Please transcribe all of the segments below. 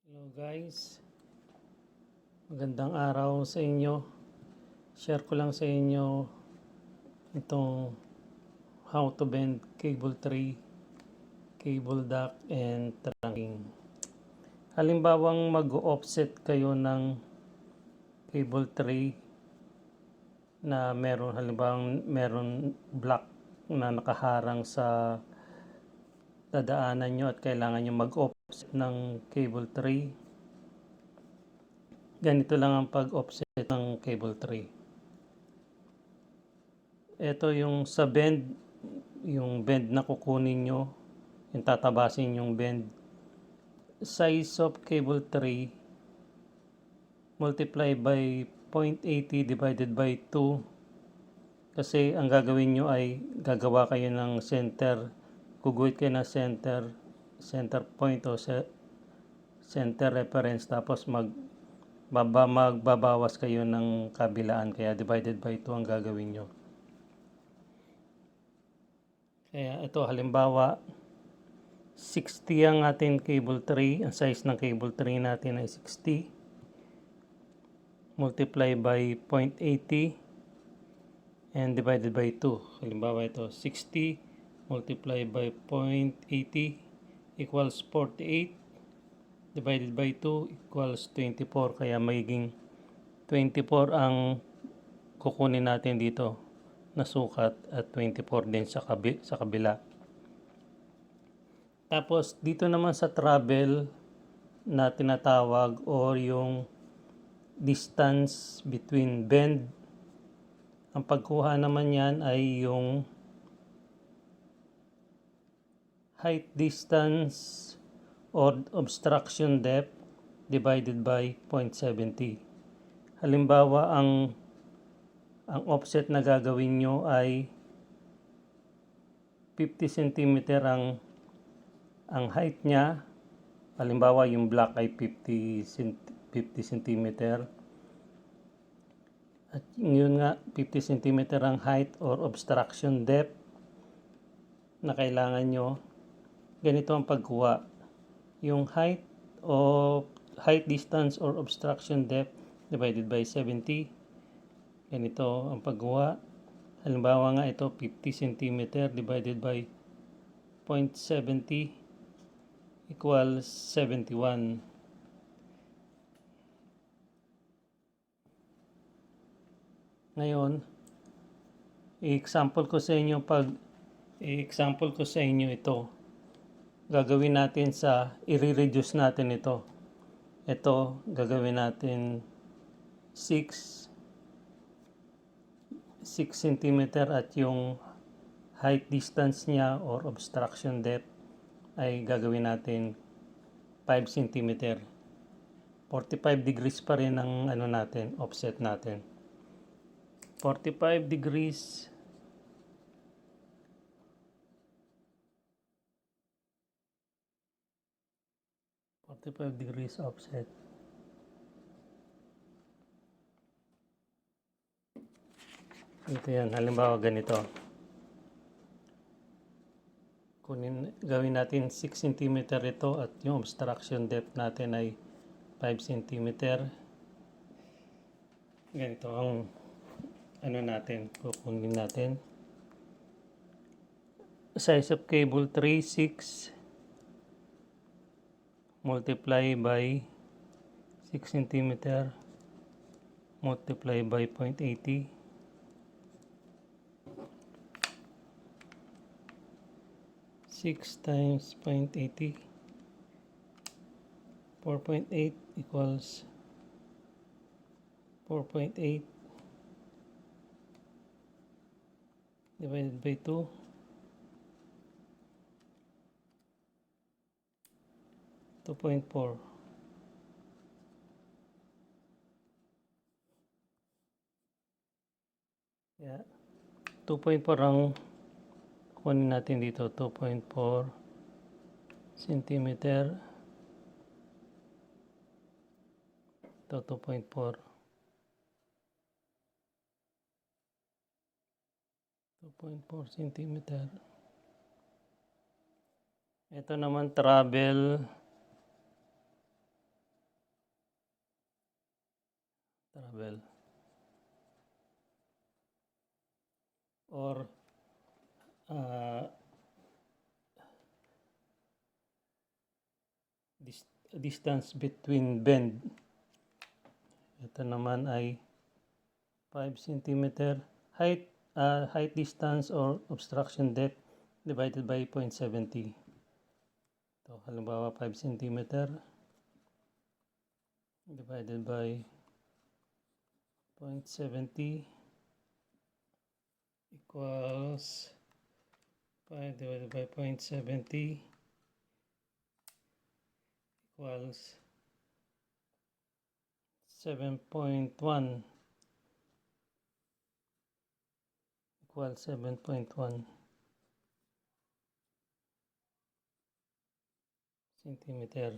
Hello guys, magandang araw sa inyo. Share ko lang sa inyo itong how to bend cable tray, cable duct, and trunking. Halimbawang mag-offset kayo ng cable tray na meron block na nakaharang sa dadaanan nyo at kailangan nyo mag-offset ng cable tray. Ganito lang ang pag-offset ng cable tray. Ito yung sa bend, yung bend na kukunin nyo, yung tatabasin yung bend. Size of cable tray multiply by 0.80 divided by 2. Kasi ang gagawin nyo ay gagawa kayo ng center, guguhit kayo ng center point o center reference, tapos magbabawas kayo ng kabilaan, kaya divided by 2 ang gagawin nyo. Kaya ito halimbawa 60 ang ating cable tray, ang size ng cable tray natin ay 60 multiply by 0.80 and divided by 2. Halimbawa ito 60 multiply by 0.80 equals 48 divided by 2 equals 24, kaya magiging 24 ang kukunin natin dito na sukat at 24 din sa kabila. Tapos dito naman sa travel na tinatawag or yung distance between bend, ang pagkuha naman yan ay yung height distance or obstruction depth divided by 0.70. Halimbawa ang offset na gagawin nyo ay 50 cm ang height niya. Halimbawa yung block ay 50 cm at yun nga 50 cm ang height or obstruction depth na kailangan nyo. Ganito ang pagkuha, yung height distance or obstruction depth divided by 70. Ganito ang pagkuha. Halimbawa nga ito 50 cm divided by 0.70 equals 71. Ngayon, i-example ko sa inyo ito. Gagawin natin i-reduce natin ito. Ito, gagawin natin 6 cm at yung height distance niya or obstruction depth ay gagawin natin 5 cm. 45 degrees pa rin ang offset natin. 45 degrees offset. Ito yan, halimbawa ganito. Gawin natin 6 cm ito at yung obstruction depth natin ay 5 cm. Ganito ang kukunin natin. Size of cable tray 6 multiply by 6 cm multiply by 0.80 6 times 0.80 4.8 equals 4.8 divided by 2 2.4. Yeah. 2.4 ang kunin natin dito, 2.4 cm. Ito 2.4 cm. Ito naman travel or distance between bend. Ito naman ay 5 cm. Height distance or obstruction depth divided by 0.70. Ito, halimbawa 5 cm divided by 0.70 equals 5 divided by 0.70 equals 7.1 equals 7.1 centimeter.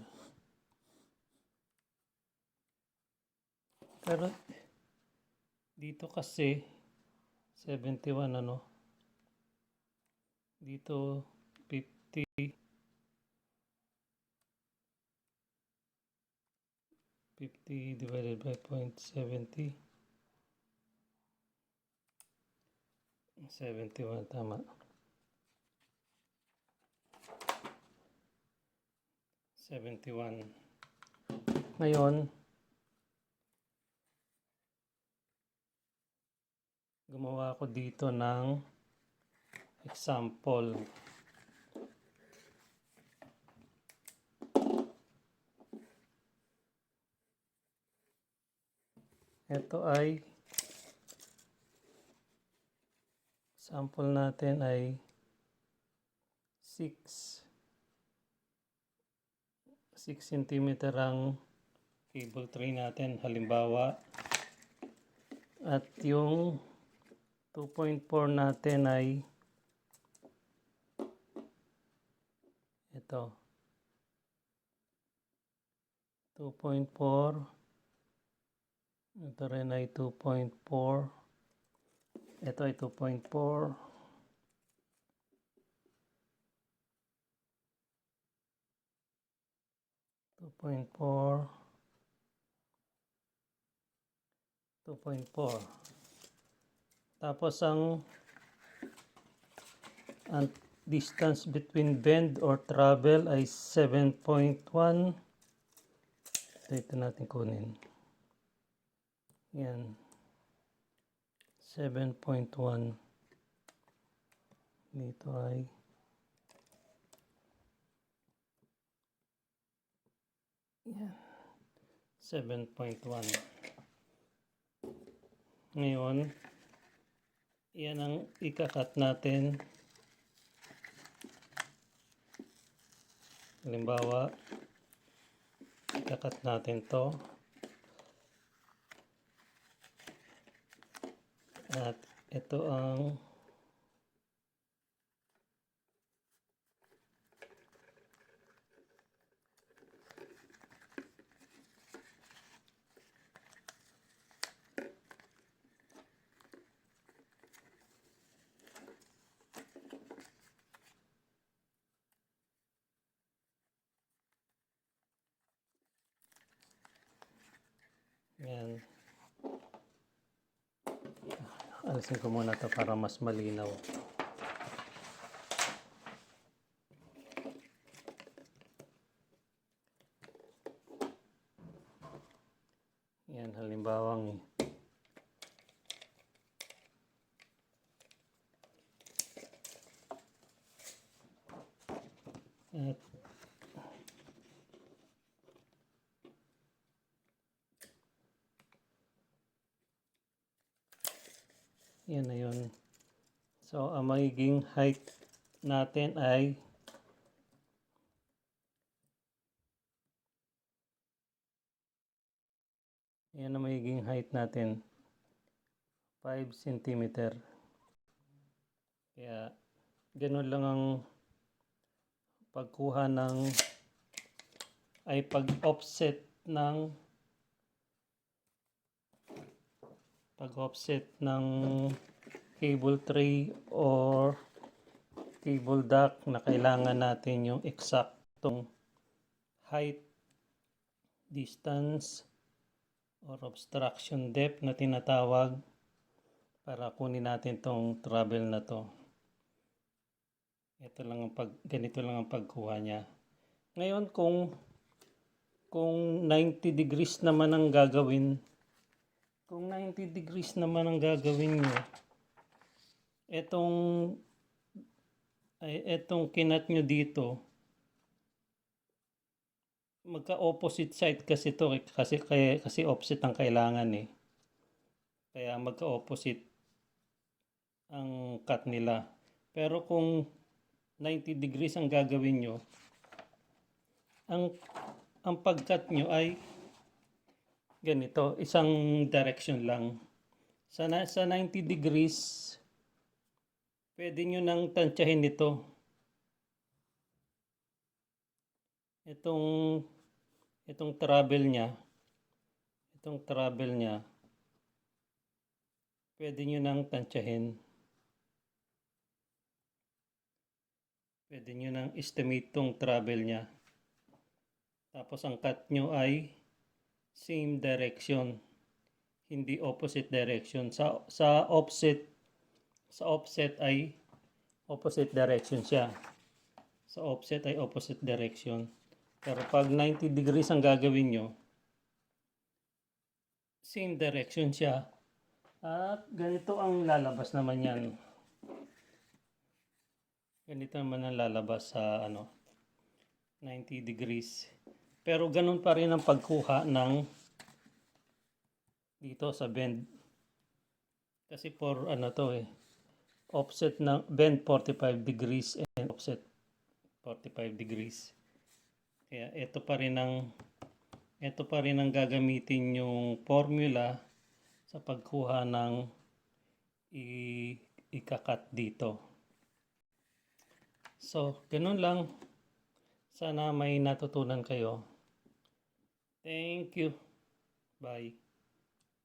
Pero dito kasi 71 ano, dito 50 divided by 0.70 71, tama. 71. Ngayon, gumawa ako dito ng example. Ito ay sample natin ay 6 cm ang cable tray natin halimbawa, at yung 2.4 natin ay ito 2.4, ito rin ay 2.4, ito ay 2.4, tapos ang distance between bend or travel ay 7.1. Ito natin kunin. Yan. 7.1. Dito ay yan. 7.1. Ngayon, yan ang ikakat natin. Halimbawa, ikakat natin to. At ito ang yan. Alisin ko muna ito para mas malinaw. Yan, halimbawang at yan na yun. So, ang magiging height natin ay yan ang magiging height natin 5 cm. Kaya ganun lang ang pagkuha ng ay pag-offset ng cable tray or cable duct na kailangan natin yung eksaktong height, distance or obstruction depth na tinatawag para kunin natin tong travel na to. Ito lang ang ganito lang ang pagkuha niya. Ngayon kung 90 degrees naman ang gagawin, kung 90 degrees naman ang gagawin niyo, etong kinat nyo dito, magka-opposite side kasi to kasi offset ang kailangan eh. Kaya magka-opposite ang cut nila. Pero kung 90 degrees ang gagawin nyo, ang pag-cut nyo ay ganito, isang direction lang. Sa 90 degrees, pwede nyo nang tansyahin ito. Itong travel niya, pwede nyo nang tansyahin. Pwede nyo nang estimate tong travel niya. Tapos ang cut nyo ay same direction, hindi opposite direction. Sa offset ay opposite direction siya. Sa offset ay opposite direction. Pero pag 90 degrees ang gagawin nyo, same direction siya. At ganito ang lalabas naman yan. Ganito naman ang lalabas sa 90 degrees. Pero ganun pa rin ang pagkuha ng dito sa bend. Kasi for offset ng bend 45 degrees and offset 45 degrees. Kaya ito pa rin ang gagamitin yung formula sa pagkuha ng ikakat dito. So, ganun lang. Sana may natutunan kayo. Thank you. Bye.